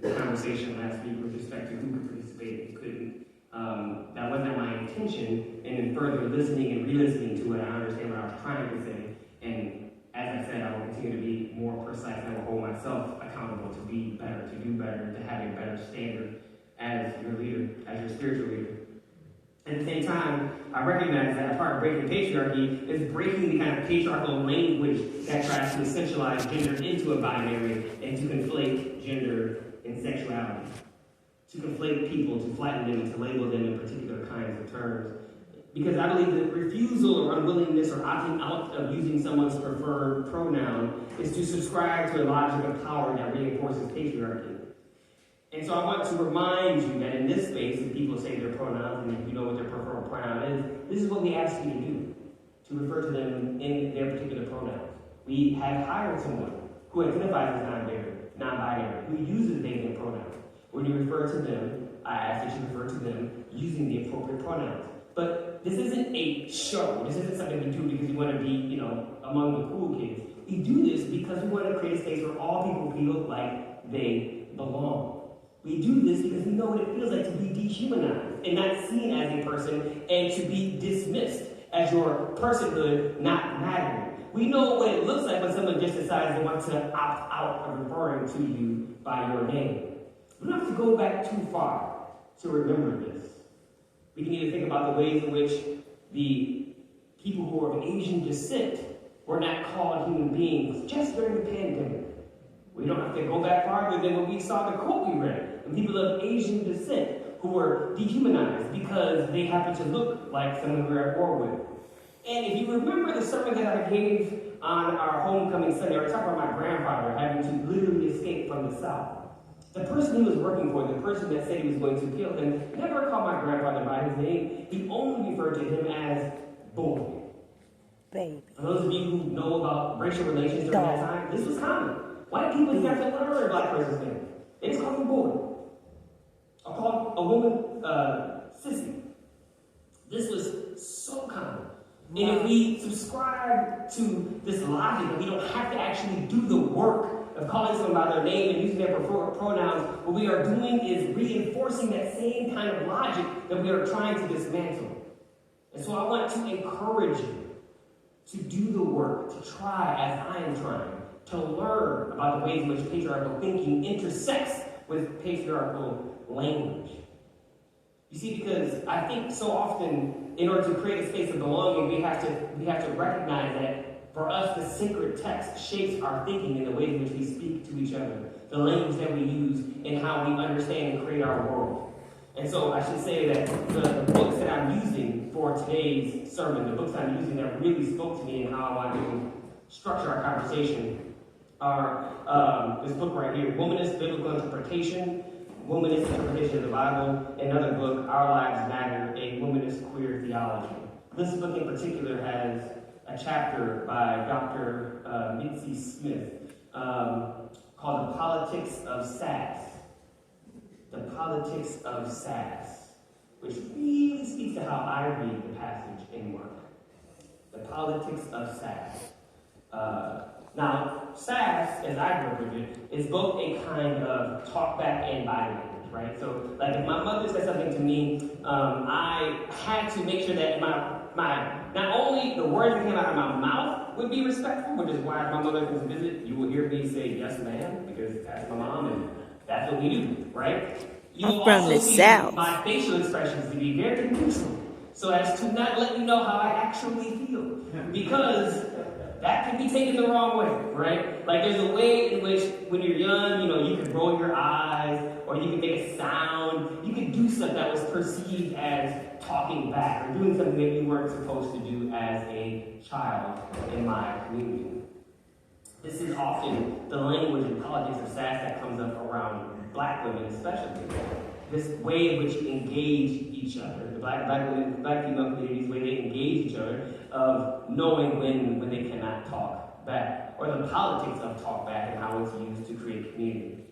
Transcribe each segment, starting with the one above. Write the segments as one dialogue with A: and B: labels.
A: the conversation last week with respect to who could participate and couldn't. That wasn't my intention, and in further listening and re-listening to it, I understand what I was trying to say, and as I said, I will continue to be more precise, and I will hold myself accountable to be better, to do better, to have a better standard as your leader, as your spiritual leader. At the same time, I recognize that a part of breaking patriarchy is breaking the kind of patriarchal language that tries to essentialize gender into a binary and to conflate gender and sexuality. To conflate people, to flatten them, to label them in particular kinds of terms. Because I believe that refusal or unwillingness or opting out of using someone's preferred pronoun is to subscribe to a logic of power that reinforces patriarchy. And so I want to remind you that in this space, if people say their pronouns, and if you know what their preferred pronoun is, this is what we ask you to do, to refer to them in their particular pronouns. We have hired someone who identifies as non-binary, who uses they, them pronouns. When you refer to them, I ask that you refer to them using the appropriate pronouns. But this isn't a show. This isn't something we do because we want to be, among the cool kids. We do this because we want to create a space where all people feel like they belong. We do this because we know what it feels like to be dehumanized and not seen as a person and to be dismissed as your personhood not mattering. We know what it looks like when someone just decides they want to opt out of referring to you by your name. We don't have to go back too far to remember this. We can either think about the ways in which the people who are of Asian descent were not called human beings just during the pandemic. We don't have to go back farther than when we saw the quote we read, the people of Asian descent who were dehumanized because they happen to look like someone we're at war with. And if you remember the sermon that I gave on our homecoming Sunday, I talked about my grandfather having to literally escape from the South. The person he was working for, the person that said he was going to kill him, never called my grandfather by his name. He only referred to him as boy.
B: Baby.
A: For those of you who know about racial relations during that time, this was common. White people didn't have to learn a black person's name. They just called him boy. Or called a woman sissy. This was so common. And if we subscribe to this logic that we don't have to actually do the work of calling someone by their name and using their preferred pronouns, what we are doing is reinforcing that same kind of logic that we are trying to dismantle. And so I want to encourage you to do the work, to try, as I am trying, to learn about the ways in which patriarchal thinking intersects with patriarchal language. You see, because I think so often, in order to create a space of belonging, we have to recognize that for us, the sacred text shapes our thinking in the ways in which we speak to each other, the language that we use, and how we understand and create our world. And so I should say that the books that I'm using for today's sermon, the books I'm using that really spoke to me and how I want to structure our conversation are this book right here, Womanist Biblical Interpretation, Womanist Interpretation of the Bible, another book, Our Lives Matter, a Womanist Queer Theology. This book in particular has a chapter by Dr. Mitzi Smith called The Politics of Sass. The Politics of Sass, which really speaks to how I read the passage in Mark. The Politics of Sass. Now, sass, as I grew up with it, is both a kind of talk back and body language, right? So, like if my mother said something to me, I had to make sure that not only the words that came out of my mouth would be respectful, which is why if my mother comes to visit, you will hear me say, yes, ma'am, because that's my mom, and that's what we do, right? You will also see my facial expressions to be very neutral, so as to not let you know how I actually feel, because that can be taken the wrong way, right? Like there's a way in which when you're young, you can roll your eyes, or you can make a sound, you can do stuff that was perceived as talking back, or doing something that you weren't supposed to do as a child in my community. This is often the language and politics of sass that comes up around black women especially. This way in which you engage each other, the black female communities, the way they engage each other, of knowing when they cannot talk back, or the politics of talk back and how it's used to create community.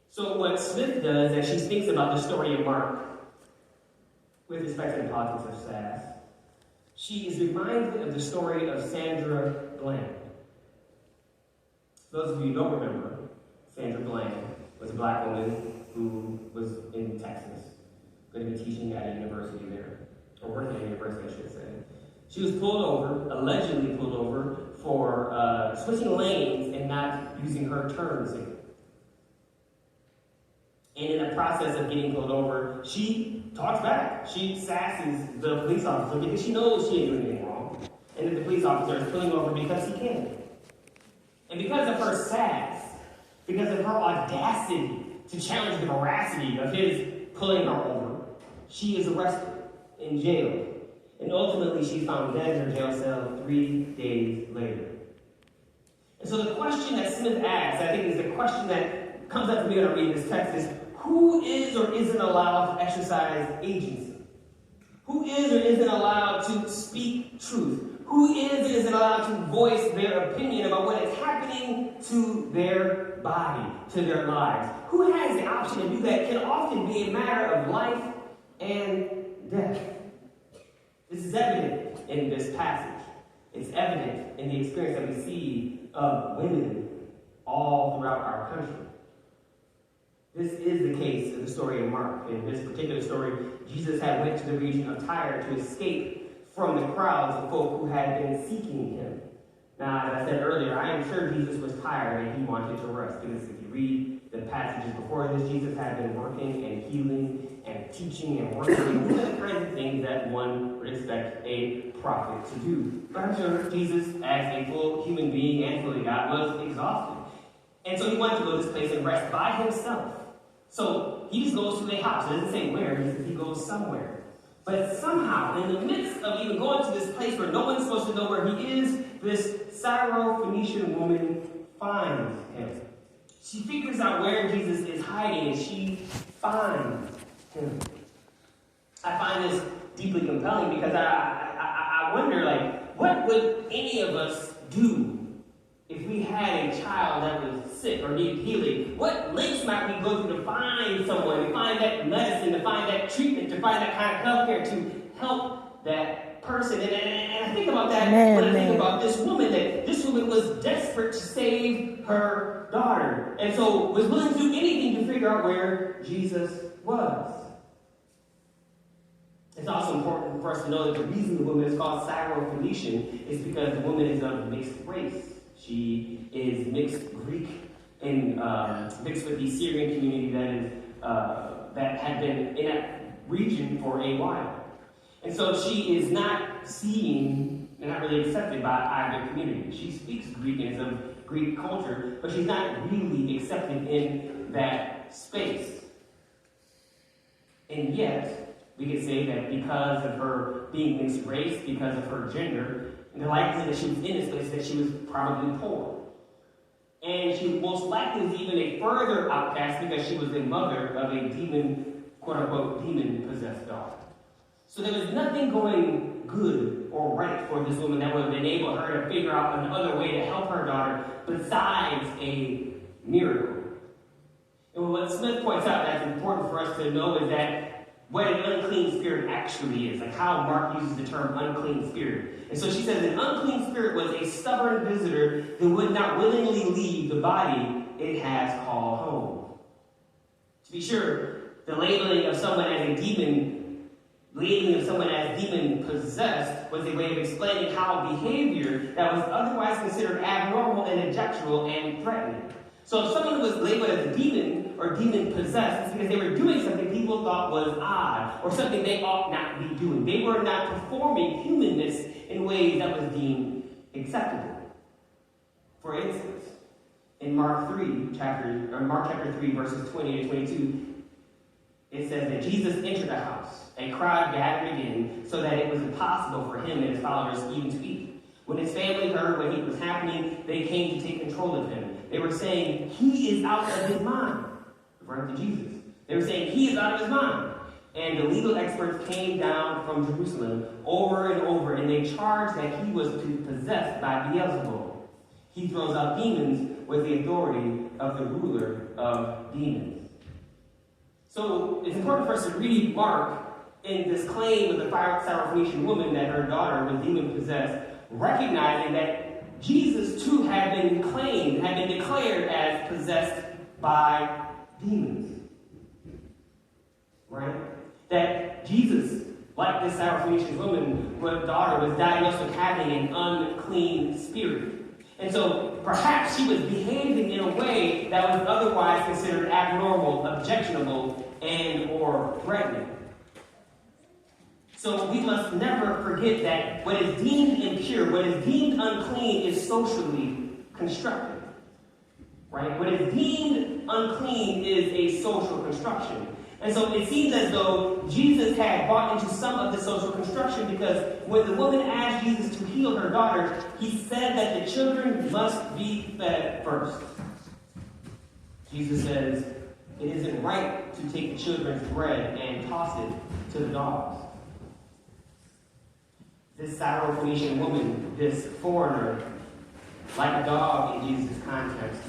A: So what Smith does as she thinks about the story of Mark with respect to the politics of sass, she is reminded of the story of Sandra Bland. For those of you who don't remember, Sandra Bland was a black woman who was in Texas, going to be teaching at a university there, or working at a university, I should say. She was pulled over, allegedly pulled over, for switching lanes and not using her turn signal. And in the process of getting pulled over, she talks back. She sasses the police officer because she knows she ain't doing anything wrong. And that the police officer is pulling over because he can. And because of her sass, because of her audacity to challenge the veracity of his pulling her over, she is arrested in jail. And ultimately, she's found dead in her jail cell 3 days later. And so the question that Smith asks, I think, is the question that comes up to me when I read this text is, who is or isn't allowed to exercise agency? Who is or isn't allowed to speak truth? Who is or isn't allowed to voice their opinion about what is happening to their body, to their lives? Who has the option to do that can often be a matter of life and death. This is evident in this passage. It's evident in the experience that we see of women all throughout our country. This is the case in the story of Mark. In this particular story, Jesus had went to the region of Tyre to escape from the crowds of folk who had been seeking him. Now, as I said earlier, I am sure Jesus was tired and he wanted to rest, because if you read the passages before this, Jesus had been working and healing and teaching and working and doing the kinds of things that one would expect a prophet to do. But I'm sure Jesus, as a full human being and fully God, was exhausted. And so he wanted to go to this place and rest by himself. So he just goes to a house. It doesn't say where, he says he goes somewhere. But somehow, in the midst of even going to this place where no one's supposed to know where he is, this Syrophoenician woman finds him. She figures out where Jesus is hiding, and she finds him. I find this deeply compelling because I wonder, what would any of us do if we had a child that was sick or needed healing? What lengths might we go through to find someone, to find that medicine, to find that treatment, to find that kind of health care to help that person? And I think about that when I think about this woman, that this woman was desperate to save her daughter. And so was willing to do anything to figure out where Jesus was. It's also important for us to know that the reason the woman is called Syrophoenician is because the woman is of mixed race. She is mixed Greek and mixed with the Syrian community that had been in that region for a while. And so she is not seen and not really accepted by either community. She speaks Greek and is of Greek culture, but she's not really accepted in that space. And yet, we could say that because of her being mixed race, because of her gender, and the likelihood that she was in this place, that she was probably poor. And she most likely was even a further outcast because she was the mother of a demon, quote-unquote, demon-possessed daughter. So there was nothing going good or right for this woman that would have enabled her to figure out another way to help her daughter besides a miracle. And what Smith points out that's important for us to know is that what an unclean spirit actually is, like how Mark uses the term unclean spirit. And so she says an unclean spirit was a stubborn visitor who would not willingly leave the body it has called home. To be sure, the labeling of someone as a demon, labeling of someone as demon-possessed was a way of explaining how behavior that was otherwise considered abnormal and objectionable and threatening. So if someone was labeled as a demon or demon-possessed, it's because they were doing something people thought was odd or something they ought not be doing. They were not performing humanness in ways that was deemed acceptable. For instance, in Mark chapter 3, verses 20 to 22, it says that Jesus entered the house. A crowd gathered in so that it was impossible for him and his followers even to eat. When his family heard what was happening, they came to take control of him. They were saying, he is out of his mind. Referring to Jesus. They were saying, he is out of his mind. And the legal experts came down from Jerusalem over and over, and they charged that he was possessed by Beelzebul. He throws out demons with the authority of the ruler of demons. So it's important for us to read Mark in this claim of the Syrophoenician woman that her daughter was demon-possessed, recognizing that Jesus too had been claimed, had been declared as possessed by demons. Right? That Jesus, like this Syrophoenician woman, her daughter was diagnosed with having an unclean spirit. And so perhaps she was behaving in a way that was otherwise considered abnormal, objectionable, and or threatening. So we must never forget that what is deemed impure, what is deemed unclean is socially constructed. Right? What is deemed unclean is a social construction. And so it seems as though Jesus had bought into some of the social construction, because when the woman asked Jesus to heal her daughter, he said that the children must be fed first. Jesus says, it isn't right to take the children's bread and toss it to the dogs. This Syrophoenician woman, this foreigner, like a dog in Jesus' context,